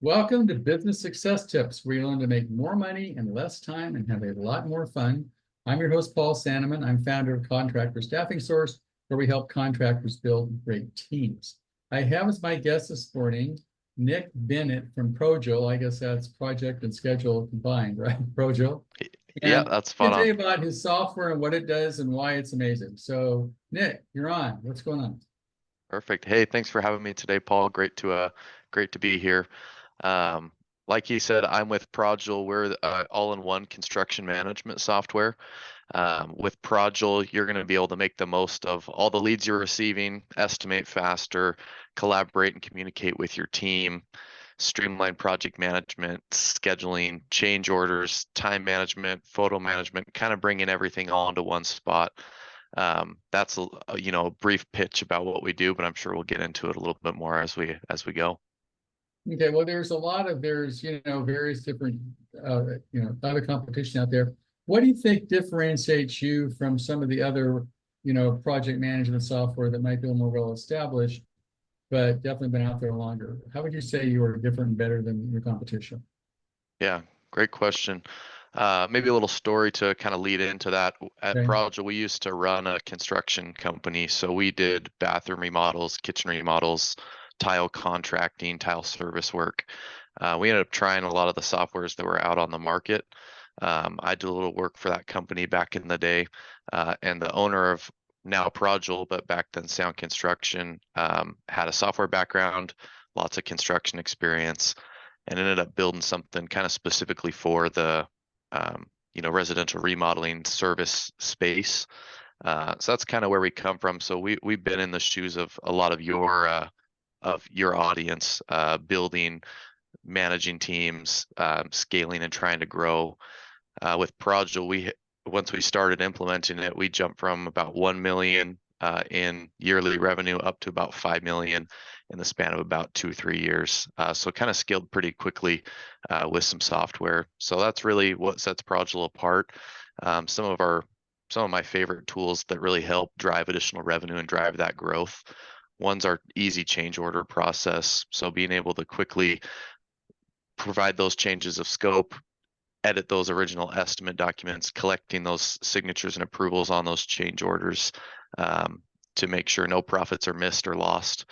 Welcome to Business Success Tips, where you learn to make more money in less time and have a lot more fun. I'm your host, Paul Sanneman. I'm founder of Contractor Staffing Source, where we help contractors build great teams. I have as my guest this morning, Nick Bennett from Projul. I guess that's project and schedule combined, right? Projul. Yeah, And that's he'll spot tell you on. about his software and what it does and why it's amazing. So, Nick, you're on. What's going on? Perfect. Hey, thanks for having me today, Paul. Great to be here. Um, like you said, I'm with Projul. We're all-in-one construction management software. With Projul, you're going to be able to make the most of all the leads you're receiving, estimate faster, collaborate and communicate with your team, streamline project management, scheduling, change orders, time management, photo management, kind of bringing everything all into one spot. That's a brief pitch about what we do, but I'm sure we'll get into it a little bit more as we go. Okay, well, there's various different other competition out there. What do you think differentiates you from some of the other project management software that might be a little more well established, but definitely been out there longer? How would you say you are different and better than your competition? Yeah, great question. Maybe a little story to kind of lead into that. At Okay. Project, we used to run a construction company, so we did bathroom remodels, kitchen remodels, tile contracting, tile service work. We ended up trying a lot of the softwares that were out on the market. I did a little work for that company back in the day, and the owner of now Projul, but back then Sound Construction, had a software background, lots of construction experience, and ended up building something kind of specifically for the residential remodeling service space. So that's kind of where we come from. So we've been in the shoes of a lot of your audience, building, managing teams, scaling and trying to grow. With Projul, once we started implementing it, we jumped from about 1 million in yearly revenue up to about 5 million in the span of about 2, 3 years. So kind of scaled pretty quickly with some software. So that's really what sets Projul apart. Some of my favorite tools that really help drive additional revenue and drive that growth. One's our easy change order process. So being able to quickly provide those changes of scope, edit those original estimate documents, collecting those signatures and approvals on those change orders, to make sure no profits are missed or lost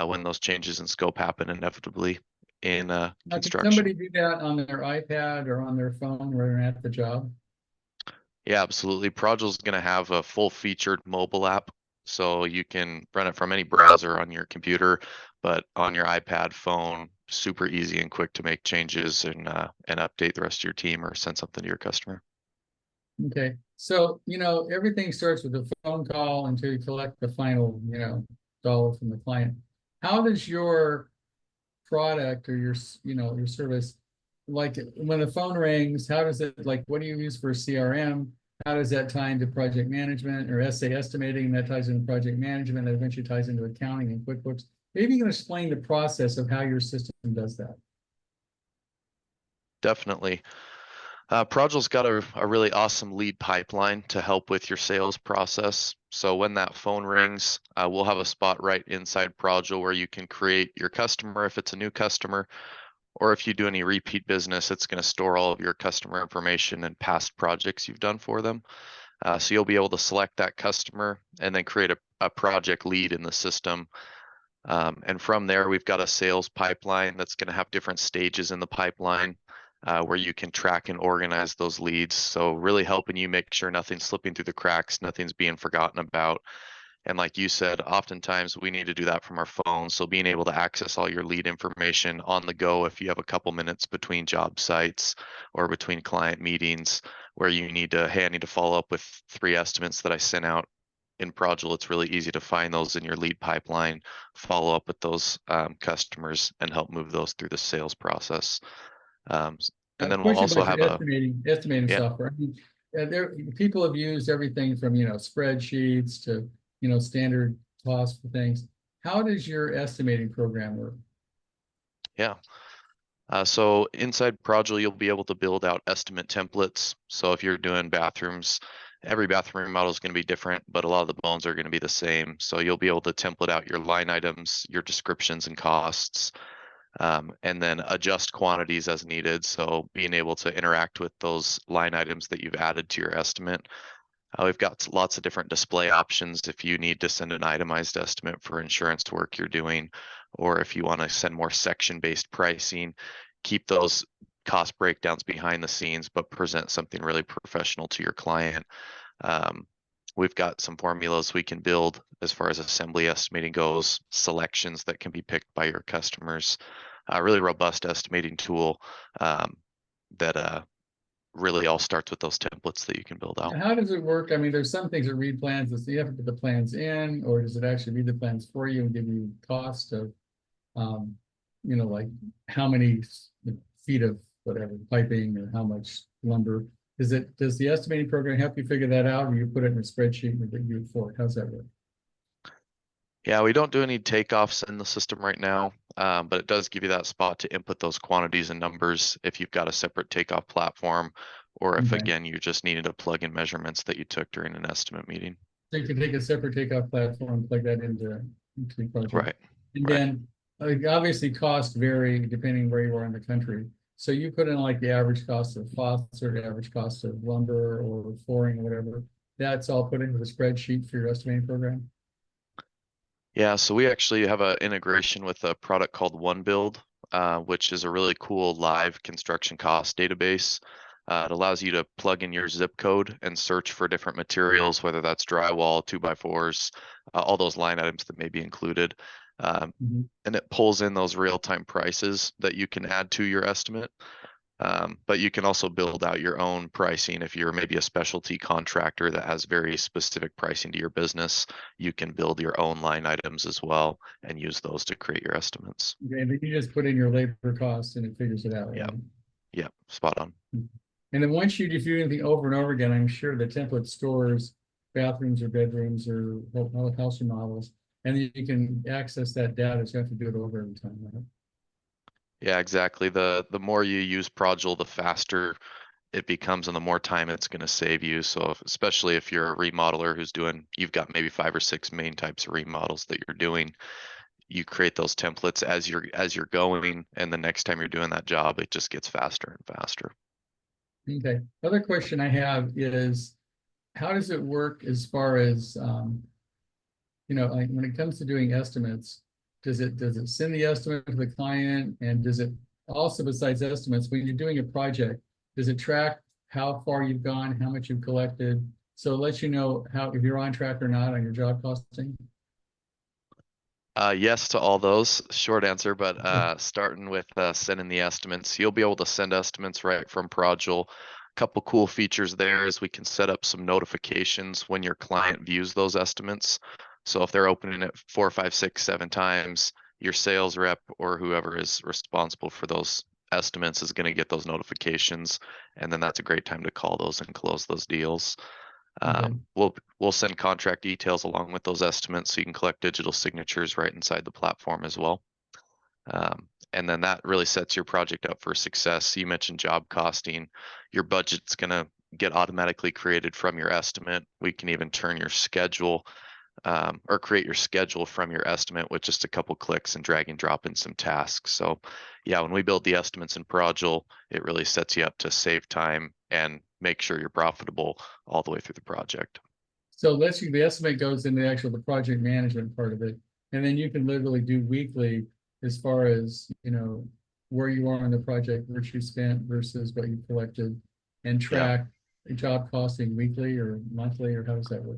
when those changes in scope happen inevitably in Now, can construction. somebody do that on their iPad or on their phone where they're at the job? Yeah, absolutely. Projul's going to have a full featured mobile app, so you can run it from any browser on your computer, but on your iPad, phone, super easy and quick to make changes and update the rest of your team or send something to your customer. Okay, so everything starts with a phone call until you collect the final dollar from the client. How does your product or your service, like when the phone rings, how does it, like, what do you use for CRM? How does that tie into project management or essay estimating? That ties into project management, that eventually ties into accounting and QuickBooks. Maybe you can explain the process of how your system does that. Definitely. Projul's got a really awesome lead pipeline to help with your sales process. So when that phone rings, we'll have a spot right inside Projul where you can create your customer if it's a new customer, or if you do any repeat business, it's going to store all of your customer information and past projects you've done for them. So you'll be able to select that customer and then create a project lead in the system. And from there, we've got a sales pipeline that's going to have different stages in the pipeline where you can track and organize those leads. So really helping you make sure nothing's slipping through the cracks, nothing's being forgotten about. And like you said, oftentimes we need to do that from our phones. So being able to access all your lead information on the go if you have a couple minutes between job sites or between client meetings where you need to, hey, I need to follow up with 3 estimates that I sent out in Projul, it's really easy to find those in your lead pipeline, follow up with those customers, and help move those through the sales process. Um, and then we'll Question also about your have a estimating yeah. software. I mean, there people have used everything from spreadsheets to standard costs for things. How does your estimating program work? Yeah. So inside Projul, you'll be able to build out estimate templates. So if you're doing bathrooms, every bathroom remodel is going to be different, but a lot of the bones are going to be the same. So you'll be able to template out your line items, your descriptions and costs. and then adjust quantities as needed. So being able to interact with those line items that you've added to your estimate. We've got lots of different display options if you need to send an itemized estimate for insurance work you're doing, or if you want to send more section-based pricing, keep those cost breakdowns behind the scenes, but present something really professional to your client. We've got some formulas we can build as far as assembly estimating goes, selections that can be picked by your customers, a really robust estimating tool that really all starts with those templates that you can build out. How does it work? I mean, there's some things that read plans, so you have to put the plans in, or does it actually read the plans for you and give you cost of, like how many feet of whatever piping or how much lumber? Does the estimating program help you figure that out, or you put it in a spreadsheet and you report? How's that work? Yeah, we don't do any takeoffs in the system right now, but it does give you that spot to input those quantities and numbers if you've got a separate takeoff platform, or if, Okay. again, you just needed to plug in measurements that you took during an estimate meeting. So you can take a separate takeoff platform, plug that into the project. Right. And then obviously costs vary depending where you are in the country. So you put in like the average cost of faucets or the average cost of lumber or flooring or whatever. That's all put into the spreadsheet for your estimating program. Yeah, so we actually have an integration with a product called OneBuild, which is a really cool live construction cost database. It allows you to plug in your zip code and search for different materials, whether that's drywall, 2x4s, all those line items that may be included. And it pulls in those real-time prices that you can add to your estimate. But you can also build out your own pricing if you're maybe a specialty contractor that has very specific pricing to your business. You can build your own line items as well and use those to create your estimates. Okay, and then you just put in your labor costs and it figures it out. Yeah, Right? yeah, spot on. And then once you do anything over and over again, I'm sure the template stores bathrooms or bedrooms or house remodels, and then you can access that data. So you have to do it over every time. Right? Yeah, exactly. The more you use Projul, the faster it becomes and the more time it's going to save you. So especially if you're a remodeler you've got maybe 5 or 6 main types of remodels that you're doing, you create those templates as you're going, and the next time you're doing that job, it just gets faster and faster. Okay. Other question I have is, how does it work as far as, like when it comes to doing estimates, does it send the estimate to the client, and does it also, besides estimates, when you're doing a project, does it track how far you've gone, how much you've collected? So it lets you know if you're on track or not on your job costing? Yes to all those, short answer, but starting with sending the estimates, you'll be able to send estimates right from Projul. A couple cool features there is we can set up some notifications when your client views those estimates. So if they're opening it 4, 5, 6, 7 times, your sales rep or whoever is responsible for those estimates is going to get those notifications, and then that's a great time to call those and close those deals. We'll send contract details along with those estimates, so you can collect digital signatures right inside the platform as well. And then that really sets your project up for success. You mentioned job costing. Your budget's going to get automatically created from your estimate. We can even turn your schedule or create your schedule from your estimate with just a couple clicks and drag and drop in some tasks. So yeah, when we build the estimates in Projul, it really sets you up to save time and make sure you're profitable all the way through the project. So the estimate goes into the project management part of it. And then you can literally do weekly as far as, where you are on the project, what you spent versus what you collected, and track job costing weekly or monthly, or how does that work?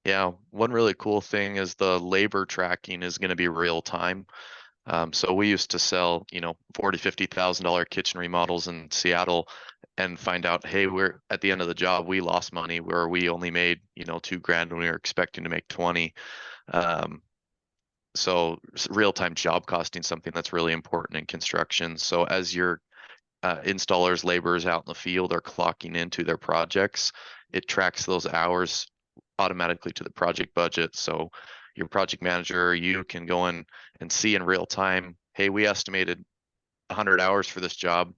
Yeah, one really cool thing is the labor tracking is going to be real time. So we used to sell, $40,000, $50,000 kitchen remodels in Seattle and find out, hey, we're at the end of the job, we lost money where we only made, $2,000 when we were expecting to make 20. So real-time job costing, something that's really important in construction. So as your installers, laborers out in the field are clocking into their projects, it tracks those hours automatically to the project budget. So your project manager, you can go in and see in real time, hey, we estimated 100 hours for this job.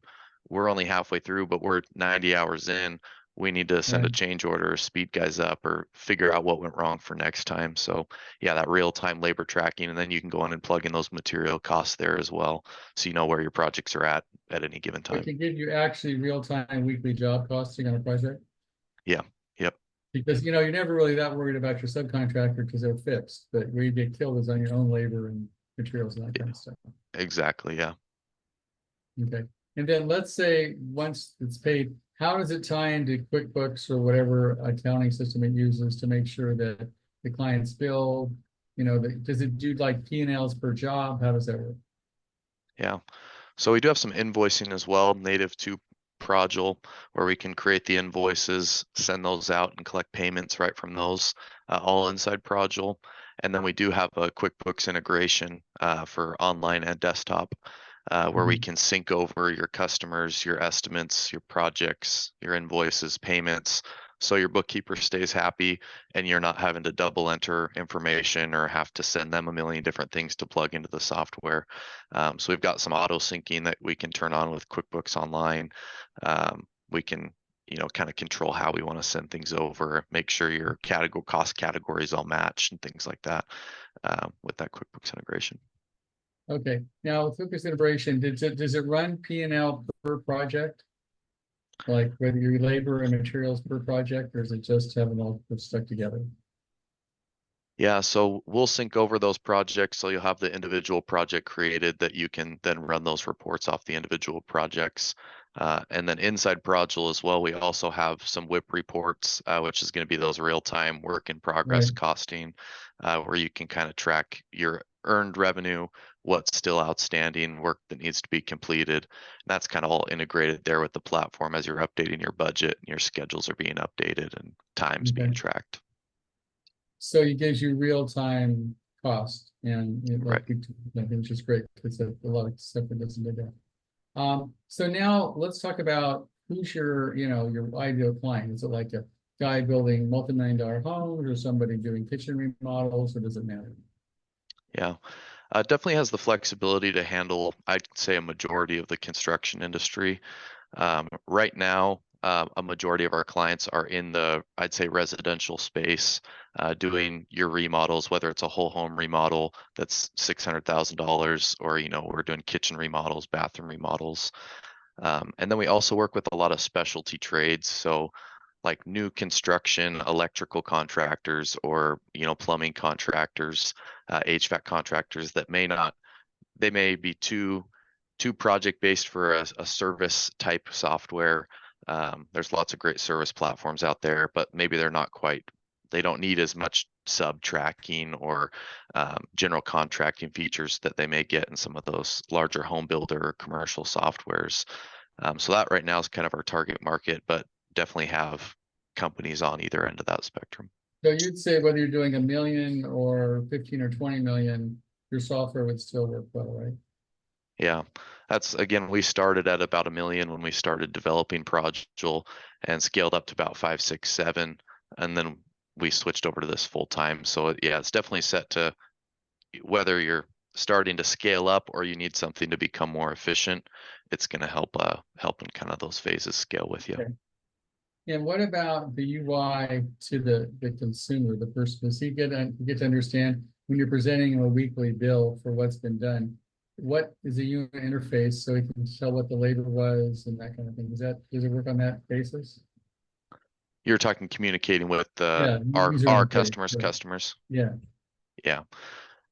We're only halfway through, but we're 90 hours in. we need to send a Right. change order, speed guys up, or figure out what went wrong for next time. So yeah, that real-time labor tracking, and then you can go in and plug in those material costs there as well, so you know where your projects are at any given It time. can give you actually real-time weekly job costing on a project. Yeah. Yep. Because, you're never really that worried about your subcontractor because they're fixed, but where you get killed is on your own labor and materials and that kind of stuff. Exactly. Yeah. Okay. And then let's say once it's paid, how does it tie into QuickBooks or whatever accounting system it uses to make sure that the client's billed? Does it do like P&Ls per job? How does that work? Yeah. So we do have some invoicing as well, native to Projul, where we can create the invoices, send those out, and collect payments right from those, all inside Projul. And then we do have a QuickBooks integration for online and desktop, where we can sync over your customers, your estimates, your projects, your invoices, payments, so your bookkeeper stays happy and you're not having to double enter information or have to send them a million different things to plug into the software. So we've got some auto syncing that we can turn on with QuickBooks Online. We can, kind of control how we want to send things over, make sure your cost categories all match and things like that with that QuickBooks integration. Okay. Now with QuickBooks integration, does it run P&L per project? Like whether your labor and materials per project, or is it just having all stuck together? Yeah, so we'll sync over those projects, so you'll have the individual project created that you can then run those reports off the individual projects. And then inside Projul as well, we also have some WIP reports, which is going to be those real-time work in progress Right. costing, where you can kind of track your earned revenue, what's still outstanding, work that needs to be completed. And that's kind of all integrated there with the platform as you're updating your budget and your schedules are being updated and times being Okay. tracked. So it gives you real-time cost and Right. which is great because a lot of stuff that doesn't do that. So now let's talk about who's your ideal client. Is it like a guy building multi-million-dollar homes or somebody doing kitchen remodels, or does it matter? Yeah. Definitely has the flexibility to handle, I'd say, a majority of the construction industry. Right now, a majority of our clients are in the, I'd say, residential space, doing your remodels, whether it's a whole home remodel that's $600,000, or we're doing kitchen remodels, bathroom remodels. And then we also work with a lot of specialty trades, so like new construction, electrical contractors, or plumbing contractors, HVAC contractors that they may be too project based for a service type software. There's lots of great service platforms out there, but maybe they don't need as much sub tracking or general contracting features that they may get in some of those larger home builder or commercial softwares. So that right now is kind of our target market, but definitely have companies on either end of that spectrum. So you'd say whether you're doing 1 million or 15 or 20 million, your software would still work well, right? Yeah, again, we started at about 1 million when we started developing Projul and scaled up to about 5, 6, 7, and then we switched over to this full time. So yeah, it's definitely set to whether you're starting to scale up or you need something to become more efficient. It's going to help in kind of those phases scale with you. Okay. And what about the UI to the consumer, the person? Does he get to understand when you're presenting him a weekly bill for what's been done? What is the user interface so he can tell what the labor was and that kind of thing? Does it work on that basis? You're talking communicating with Yeah, user our interface. customers' Right. customers. Yeah. Yeah.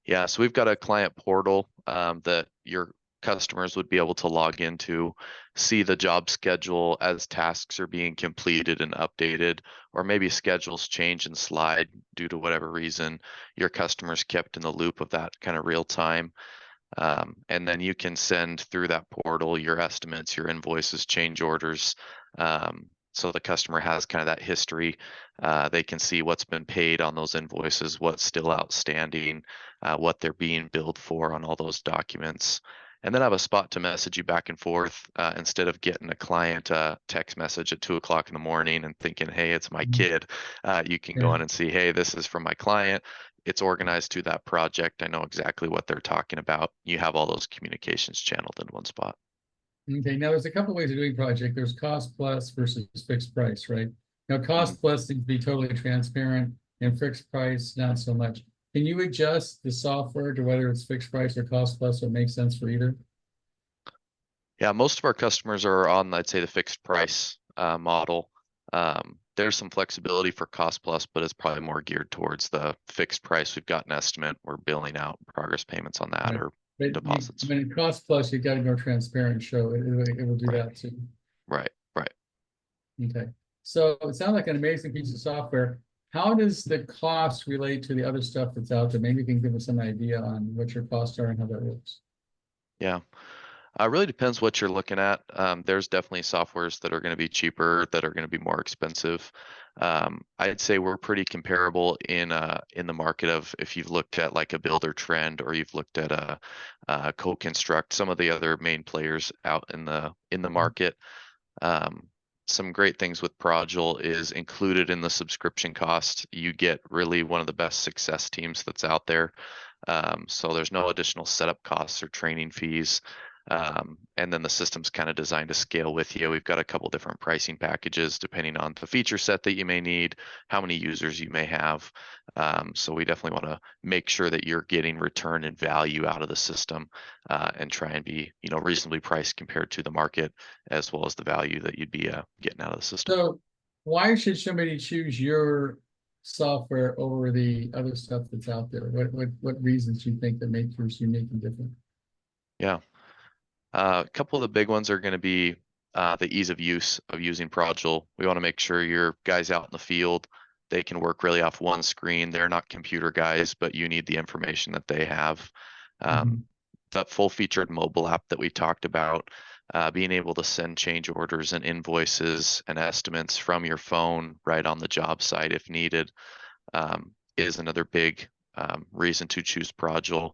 Yeah, so we've got a client portal that your customers would be able to log into, see the job schedule as tasks are being completed and updated, or maybe schedules change and slide due to whatever reason. Your customers kept in the loop of that kind of real time. And then you can send through that portal your estimates, your invoices, change orders. So the customer has kind of that history. They can see what's been paid on those invoices, what's still outstanding, what they're being billed for on all those documents. And then have a spot to message you back and forth instead of getting a client text message at 2 o'clock in the morning and thinking, hey, it's my kid. You can go Yeah. in and see, hey, this is from my client. It's organized to that project. I know exactly what they're talking about. You have all those communications channeled in one spot. Okay, now there's a couple ways of doing project. There's cost plus versus fixed price, right? Now, Mhm. cost plus needs to be totally transparent and fixed price, not so much. Can you adjust the software to whether it's fixed price or cost plus, so it makes sense for either? Yeah, most of our customers are on, I'd say, the fixed price model. There's some flexibility for cost plus, but it's probably more geared towards the fixed price. We've got an estimate. We're billing out progress payments on that Right. or But you, deposits. when it costs plus, you got to go transparent, show it will do Right, that too. right, right. Okay. So it sounds like an amazing piece of software. How does the cost relate to the other stuff that's out there? Maybe you can give us some idea on what your costs are and how that works. Yeah. Really depends what you're looking at. There's definitely softwares that are going to be cheaper, that are going to be more expensive. I'd say we're pretty comparable in the market of if you've looked at like a Builder Trend or you've looked at a Co-Construct, some of the other main players out in the market. Um, some great things with Projul is included in the subscription cost. You get really one of the best success teams that's out there. So there's no additional setup costs or training fees. And then the system's kind of designed to scale with you. We've got a couple different pricing packages depending on the feature set that you may need, how many users you may have. So we definitely want to make sure that you're getting return and value out of the system and try and be, reasonably priced compared to the market as well as the value that you'd be getting out of the system. So why should somebody choose your software over the other stuff that's out there? What reasons do you think that make yours unique and different? Yeah. A couple of the big ones are going to be the ease of use of using Projul. We want to make sure your guys out in the field, they can work really off one screen. They're not computer guys, but you need the information that they have. Um, Mhm. that full featured mobile app that we talked about, being able to send change orders and invoices and estimates from your phone right on the job site if needed, is another big reason to choose Projul.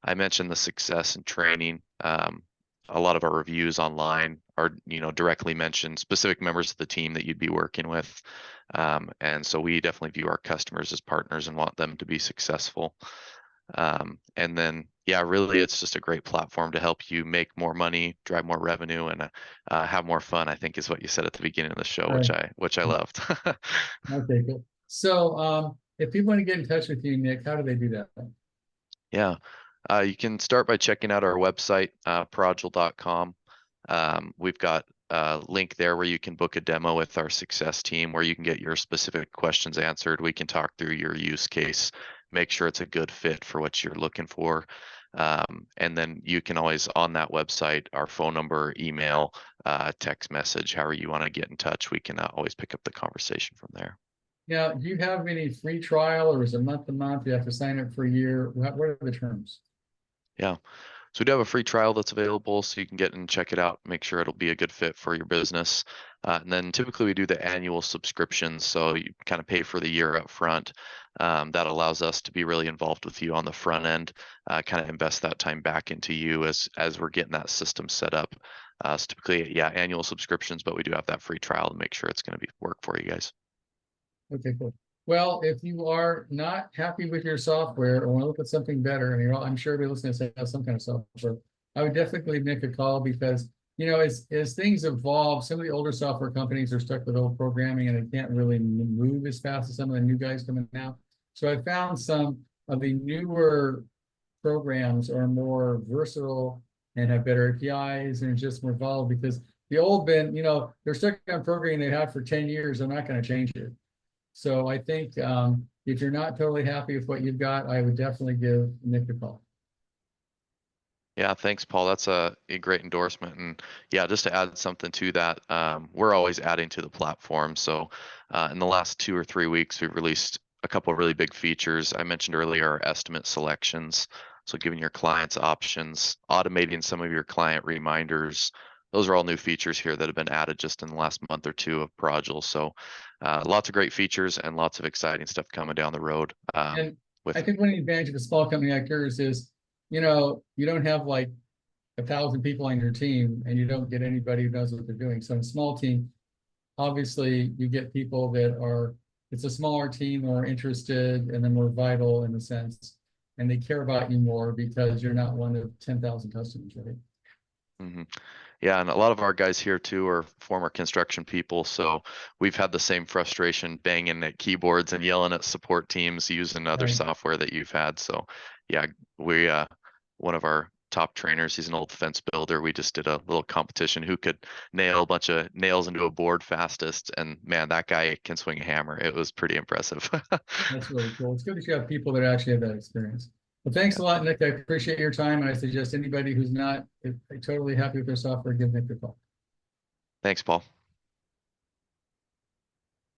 I mentioned the success and training. A lot of our reviews online are, directly mention specific members of the team that you'd be working with. And so we definitely view our customers as partners and want them to be successful. And then, yeah, really, it's just a great platform to help you make more money, drive more revenue, and have more fun. I think is what you said at the beginning of the show, Right. which I loved. Okay, cool. So if people want to get in touch with you, Nick, how do they do that? Yeah, you can start by checking out our website, projul.com. We've got a link there where you can book a demo with our success team where you can get your specific questions answered. We can talk through your use case, make sure it's a good fit for what you're looking for. And then you can always on that website, our phone number, email, text message, however you want to get in touch, we can always pick up the conversation from there. Now, do you have any free trial or is it month to month? You have to sign up for a year? What are the terms? Yeah. So we do have a free trial that's available, so you can get and check it out, make sure it'll be a good fit for your business. And then typically we do the annual subscriptions, so you kind of pay for the year up front. That allows us to be really involved with you on the front end, kind of invest that time back into you as we're getting that system set up. So typically, yeah, annual subscriptions, but we do have that free trial to make sure it's going to be work for you guys. Okay, cool. Well, if you are not happy with your software or want to look at something better, and I'm sure everybody listening to this has some kind of software, I would definitely make a call because, as things evolve, some of the older software companies are stuck with old programming and they can't really move as fast as some of the new guys coming out. So I found some of the newer programs are more versatile and have better APIs and just more volatile because the old bin, they're stuck on programming they had for 10 years. They're not going to change it. So I think if you're not totally happy with what you've got, I would definitely give Nick a call. Yeah, thanks, Paul. That's a great endorsement. And yeah, just to add something to that, we're always adding to the platform. So in the last 2 or 3 weeks, we've released a couple of really big features. I mentioned earlier our estimate selections. So giving your clients options, automating some of your client reminders. Those are all new features here that have been added just in the last month or two of Projul. So lots of great features and lots of exciting stuff coming down the road And I with it. think one of the advantages of a small company like yours is, you don't have like 1,000 people on your team and you don't get anybody who knows what they're doing. So in a small team, obviously you get people it's a smaller team who are interested and then more vital in a sense, and they care about you more because you're not one of 10,000 customers, right? Hmm. Yeah, and a lot of our guys here too are former construction people, so we've had the same frustration banging at keyboards and yelling at support teams using other Right. software that you've had. So yeah, we one of our top trainers, he's an old fence builder. We just did a little competition who could nail a bunch of nails into a board fastest, and man, that guy can swing a hammer. It was pretty impressive. That's really cool. It's good that you have people that actually have that experience. Well, thanks a lot, Nick. I appreciate your time. And I suggest anybody who's not totally happy with their software, give Nick a call. Thanks, Paul.